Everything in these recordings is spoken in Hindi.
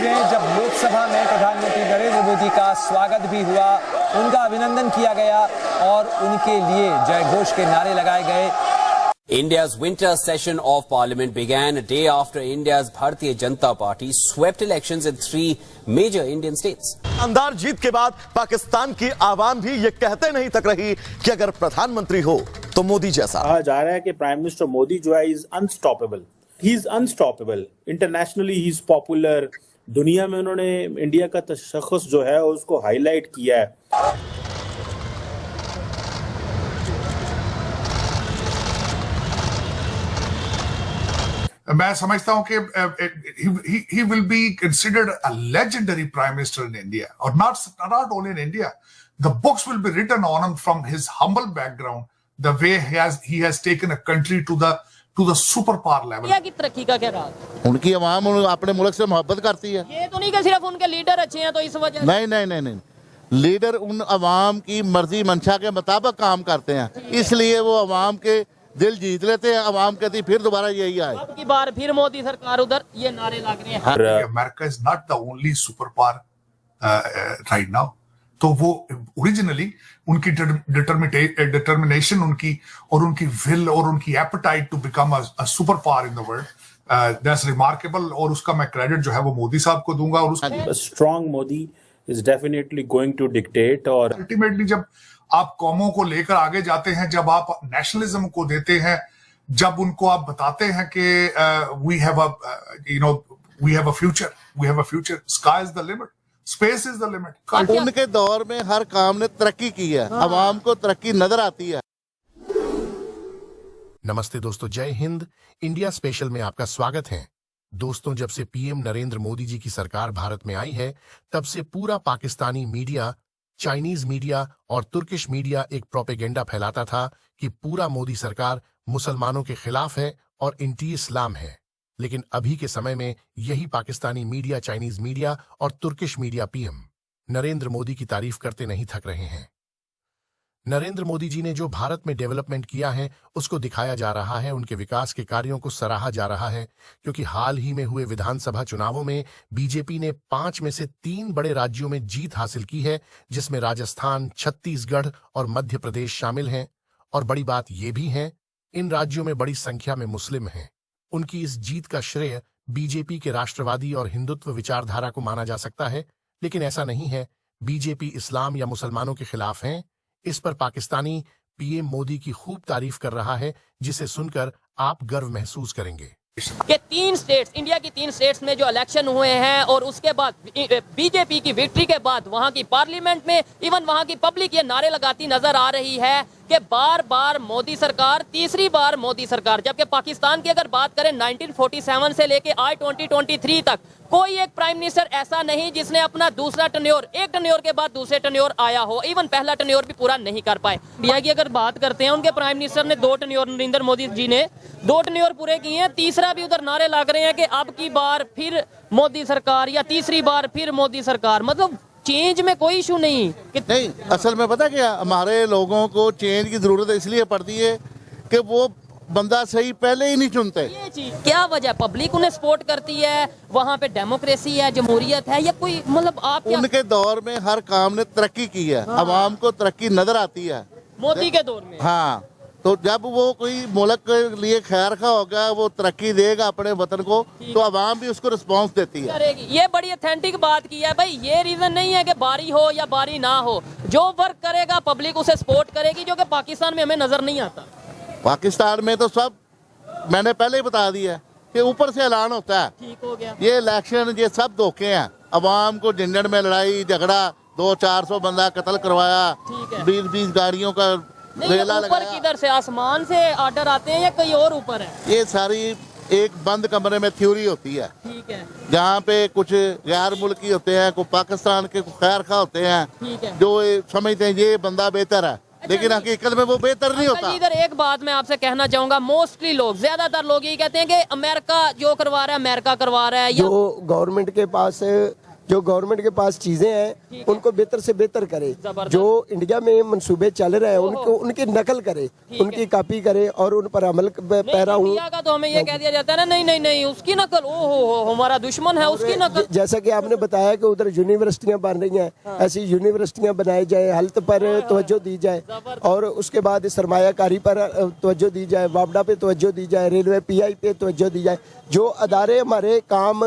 तस्वीरें जब लोकसभा में प्रधानमंत्री नरेंद्र मोदी का स्वागत भी हुआ, उनका अभिनंदन किया गया और उनके लिए जयघोष के नारे लगाए गए। India's winter session of parliament began a day after India's Bharatiya Janata Party swept elections in 3 major Indian states. शानदार जीत के बाद पाकिस्तान की आवाम भी ये कहते नहीं तक रही कि अगर प्रधानमंत्री हो तो मोदी जैसा। कहा जा रहा है कि प्राइम मिनिस्टर मोदी जो है is unstoppable, he is unstoppable, internationally he is popular. दुनिया में उन्होंने इंडिया का तशख़्ख़ुस जो है उसको हाईलाइट किया है। मैं समझता हूं कि he will be considered a legendary prime minister in India, or not only in India. The books will be written on him from his humble background, the way he has taken a country to the superpower level. India की तरक्की का क्या राज? उनकी आवाम अपने मुल्क से मोहब्बत करती है। ये तो नहीं कि सिर्फ उनके लीडर अच्छे हैं तो इस वजह नहीं, लीडर उन अवाम की मर्जी मंशा के मुताबिक काम करते हैं, इसलिए वो अवाम के दिल जीत लेते हैं। अवाम कहती फिर दोबारा यही आए। अब की बार फिर मोदी सरकार उधर, ये नारे लग रहे हैं। America is not the only superpower right now. तो वो ओरिजिनली उनकी डिटर्मिनेशन उनकी और उनकी विल और उनकी appetite to become a super power in the world, that's remarkable. और उसका मैं क्रेडिट जो है वो मोदी साहब को दूंगा। और strong Modi is definitely going to dictate. और अल्टीमेटली जब आप कौमों को लेकर आगे जाते हैं, जब आप नेशनलिज्म को देते हैं, जब उनको आप बताते हैं कि we have a future, sky is the limit, space is the limit. उनके दौर में हर काम ने तरक्की की है, अवाम को तरक्की नजर आती है। नमस्ते दोस्तों, जय हिंद। इंडिया स्पेशल में आपका स्वागत है। दोस्तों, जब से पीएम नरेंद्र मोदी जी की सरकार भारत में आई है, तब से पूरा पाकिस्तानी मीडिया, चाइनीज मीडिया और तुर्किश मीडिया एक प्रोपेगेंडा फैलाता था कि पूरा मोदी सरकार मुसलमानों के खिलाफ है और एंटी इस्लाम है। लेकिन अभी के समय में यही पाकिस्तानी मीडिया, चाइनीज मीडिया और Turkish media PM Narendra Modi की तारीफ करते नहीं थक रहे हैं। नरेंद्र मोदी जी ने जो भारत में डेवलपमेंट किया है उसको दिखाया जा रहा है, उनके विकास के कार्यों को सराहा जा रहा है, क्योंकि हाल ही में हुए विधानसभा चुनावों में बीजेपी ने 5 में से 3 बड़े राज्यों में जीत हासिल की है, जिसमें राजस्थान, छत्तीसगढ़ और मध्य प्रदेश शामिल हैं। और बड़ी बात यह भी है, इन राज्यों में बड़ी संख्या में मुस्लिम हैं। उनकी इस जीत का श्रेय बीजेपी के राष्ट्रवादी और हिंदुत्व विचारधारा को माना जा सकता है, लेकिन ऐसा नहीं है। बीजेपी इस्लाम या मुसलमानों के खिलाफ है। इस पर पाकिस्तानी पीएम मोदी की खूब तारीफ कर रहा है, जिसे सुनकर आप गर्व महसूस करेंगे। कि 3 स्टेट्स, इंडिया की 3 स्टेट्स में जो इलेक्शन हुए हैं और उसके बाद बीजेपी की विक्ट्री के बाद वहां की पार्लियामेंट में इवन वहां की पब्लिक ये नारे लगाती नजर आ रही है कि बार बार मोदी सरकार, तीसरी बार मोदी सरकार। जबकि पाकिस्तान की अगर बात करें 1947 से लेके आज 2023 तक कोई एक प्राइम मिनिस्टर ऐसा नहीं जिसने अपना दूसरा टन्योर, एक टन्योर के बाद दूसरे टन्योर आया हो, इवन पहला टन्योर भी पूरा नहीं कर पाए। इंडिया की अगर बात करते हैं, उनके प्राइम मिनिस्टर ने 2 टन्योर, नरेंद्र मोदी जी ने 2 टन्योर पूरे किए हैं, तीसरा भी उधर नारे लग रहे हैं कि अब की बार फिर मोदी सरकार या तीसरी बार फिर मोदी सरकार। मतलब चेंज में कोई इशू नहीं। असल में पता क्या, हमारे लोगों को चेंज की जरूरत इसलिए पड़ती है कि वो बंदा सही पहले ही नहीं चुनते। ये चीज क्या वजह, पब्लिक उन्हें सपोर्ट करती है, वहाँ पे डेमोक्रेसी है, जमहूरियत है, या कोई मतलब आप क्या? उनके दौर में हर काम ने तरक्की की है, अवाम को तरक्की नजर आती है। मोदी के दौर में हाँ, तो जब वो कोई मुल्क के लिए खैर खा होगा, वो तरक्की देगा अपने वतन को, तो अवाम भी उसको रिस्पांस देती है। ये बड़ी ऑथेंटिक बात की है भाई। ये रीजन नहीं है कि बारी हो या बारी ना हो, जो वर्क करेगा पब्लिक उसे सपोर्ट करेगी, जो कि पाकिस्तान में हमें नजर नहीं आता। पाकिस्तान में तो सब मैंने पहले ही बता दिया कि ऊपर से ऐलान होता है, ठीक हो गया। ये इलेक्शन ये सब धोखे हैं। अवाम को झंझट में लड़ाई झगड़ा, 200-400 बंदा कत्ल करवाया, 20-20 गाड़ियों का रेला लगाया। किधर से, आसमान से आर्डर आते हैं या कहीं और ऊपर है? ये सारी एक बंद कमरे में थ्योरी होती है, ठीक है, जहाँ पे कुछ गैर मुल्की होते हैं, कुछ पाकिस्तान के खैर खा होते हैं, जो समझते हैं ये बंदा बेहतर है, लेकिन हकीकत में वो बेहतर नहीं होता। इधर एक बात मैं आपसे कहना चाहूंगा, मोस्टली लोग, ज्यादातर लोग यही कहते हैं कि अमेरिका जो करवा रहा है, अमेरिका करवा रहा है। जो गवर्नमेंट के पास जो गवर्नमेंट के पास चीजें हैं उनको बेहतर से बेहतर करे, जो इंडिया में मंसूबे चल रहे हैं उनको उनकी नकल करे, उनकी कॉपी करे और उन पर अमल पैरा हूँ। इंडिया का तो हमें ये कह दिया जाता है ना, नहीं नहीं नहीं उसकी नकल, ओहो हमारा दुश्मन है उसकी नकल। जैसा कि आपने बताया कि उधर यूनिवर्सिटियां बन रही हैं, ऐसी यूनिवर्सिटियां बनाई जाए, हेल्थ पर तवज्जो दी जाए और उसके बाद सरमायाकारी पर तवज्जो दी जाए, वापडा पे तवज्जो दी जाए, रेलवे पीआई पे तवज्जो दी जाए। जो अदारे हमारे काम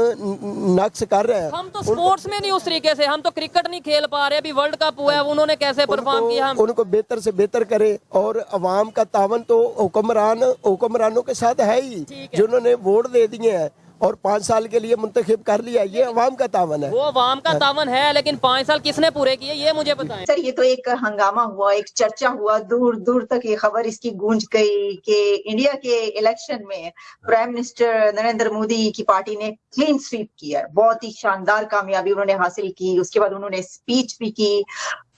नक्स कर रहे हैं, हम तो स्पोर्ट्स में नहीं उस तरीके से, हम तो क्रिकेट नहीं खेल पा रहे, अभी वर्ल्ड कप हुआ है उन्होंने कैसे परफॉर्म किया, उनको बेहतर से बेहतर करे। और अवाम का तावन तो हुक्मरानों के साथ है ही, जिन्होंने वोट दे दिए हैं और 5 साल के लिए मुंतखब कर लिया, ये अवाम का तावन है। वो अवाम का तावन है, लेकिन 5 साल किसने पूरे किए ये मुझे बताएं। सर ये तो एक हंगामा हुआ, एक चर्चा हुआ, दूर दूर तक ये खबर इसकी गूंज गई कि इंडिया के इलेक्शन में प्राइम मिनिस्टर नरेंद्र मोदी की पार्टी ने क्लीन स्वीप किया है, बहुत ही शानदार कामयाबी उन्होंने हासिल की। उसके बाद उन्होंने स्पीच भी की।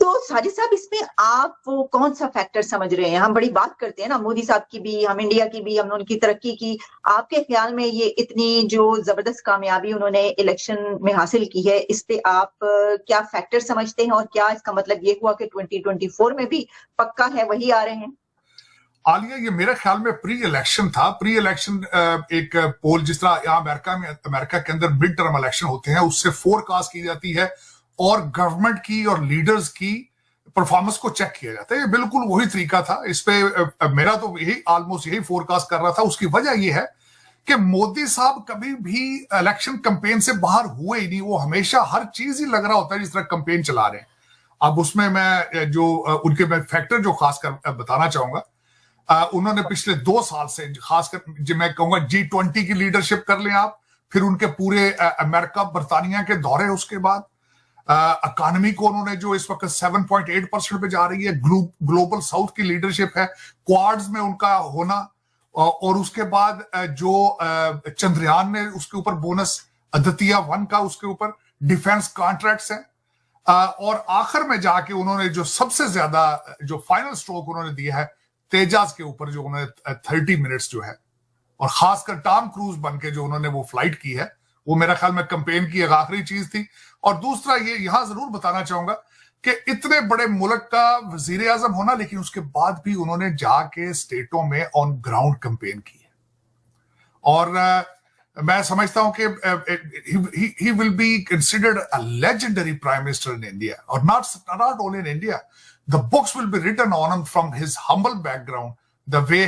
तो साजिद साहब इसमें आप वो कौन सा फैक्टर समझ रहे हैं? हम बड़ी बात करते हैं ना मोदी साहब की भी, हम इंडिया की भी, हमने उनकी तरक्की की। आपके ख्याल में ये इतनी जो जबरदस्त कामयाबी उन्होंने इलेक्शन में हासिल की है, इस पे आप क्या फैक्टर समझते हैं और क्या इसका मतलब ये हुआ कि 2024 में भी पक्का है वही आ रहे हैं? आलिया, ये मेरे ख्याल में प्री इलेक्शन था। प्री इलेक्शन एक पोल, जिस तरह यहाँ अमेरिका के अंदर मिड टर्म इलेक्शन होते हैं, उससे फोरकास्ट की जाती है और गवर्नमेंट की और लीडर्स की परफॉर्मेंस को चेक किया जाता है। ये बिल्कुल वही तरीका था। इस पे मेरा तो यही ऑलमोस्ट यही फोरकास्ट कर रहा था। उसकी वजह ये है कि मोदी साहब कभी भी इलेक्शन कैंपेन से बाहर हुए ही नहीं। वो हमेशा हर चीज ही लग रहा होता है जिस तरह कैंपेन चला रहे हैं। अब उसमें मैं जो उनके मैं फैक्टर जो खासकर बताना चाहूंगा, उन्होंने पिछले 2 साल से खासकर जो मैं कहूंगा G20 की लीडरशिप कर लें आप, फिर उनके पूरे अमेरिका बरतानिया के दौरे, उसके बाद इकोनॉमी को उन्होंने जो इस वक्त 7.8% पे जा रही है, ग्लोबल साउथ की लीडरशिप है, क्वाड्स में उनका होना, और उसके बाद जो चंद्रयान ने उसके ऊपर बोनस, आदित्य 1 का उसके ऊपर डिफेंस कॉन्ट्रैक्ट्स हैं, और आखिर में जाके उन्होंने जो सबसे ज्यादा जो फाइनल स्ट्रोक उन्होंने दिया है तेजाज के ऊपर, जो उन्होंने 30 मिनट्स जो है, और खासकर टॉम क्रूज बन के जो उन्होंने वो फ्लाइट की है, वो मेरा ख्याल में कैंपेन की एक आखिरी चीज थी। और दूसरा ये यहां जरूर बताना चाहूंगा कि इतने बड़े मुल्क का वजीर आजम होना, लेकिन उसके बाद भी उन्होंने जाके स्टेटों में ऑन ग्राउंड कैंपेन की है। और मैं समझता हूं कि he will be considered a legendary prime minister in India, or not only in India. The books will be written on him from his humble background, the way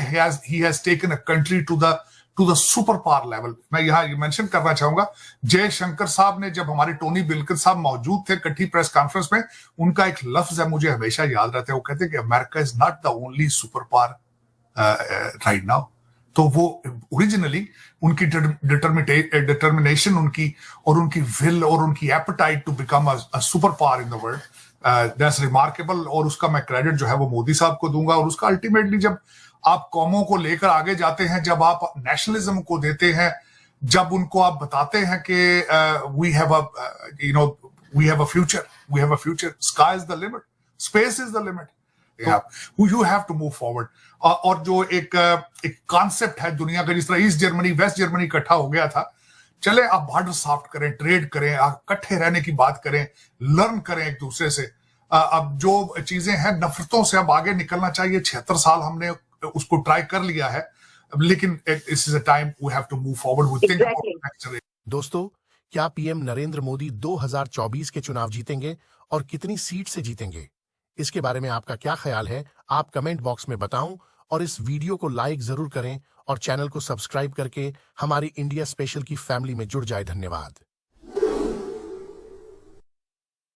he has taken a country to the super power level. मैं यहाँ मेंशन करना चाहूंगा, जयशंकर साहब ने, जब हमारे टोनी बिल्किन साहब मौजूद थे कट्ठी प्रेस कॉन्फ्रेंस में, उनका एक लफ्ज है मुझे हमेशा याद रहता है। वो कहते हैं कि America is not the only super power right now. तो वो ओरिजिनली उनकी डिटर्मिनेशन, उनकी विल और उनकी appetite to become a super power in the world, that's remarkable. और उसका मैं क्रेडिट जो है वो मोदी साहब को दूंगा। और उसका अल्टीमेटली जब आप कौमों को लेकर आगे जाते हैं, जब आप नेशनलिज्म को देते हैं, जब उनको आप बताते हैं कि we have a future, sky is the limit, space is the limit, you have to move forward. और जो एक कॉन्सेप्ट है दुनिया का, जिस तरह ईस्ट जर्मनी वेस्ट जर्मनी इकट्ठा हो गया था, चले आप बॉर्डर सॉफ्ट करें, ट्रेड करें, आप इकट्ठे रहने की बात करें, लर्न करें एक दूसरे से। अब जो चीजें हैं, नफरतों से अब आगे निकलना चाहिए। 76 साल हमने उसको ट्राई कर लिया है, लेकिन this is a time we have to move forward with think. दोस्तों, क्या पीएम नरेंद्र मोदी 2024 के चुनाव जीतेंगे और कितनी सीट से जीतेंगे? इसके बारे में आपका क्या ख्याल है? आप कमेंट बॉक्स में बताओ और इस वीडियो को लाइक जरूर करें और चैनल को सब्सक्राइब करके हमारी इंडिया स्पेशल की फैमिली में जुड़ जाए। धन्यवाद।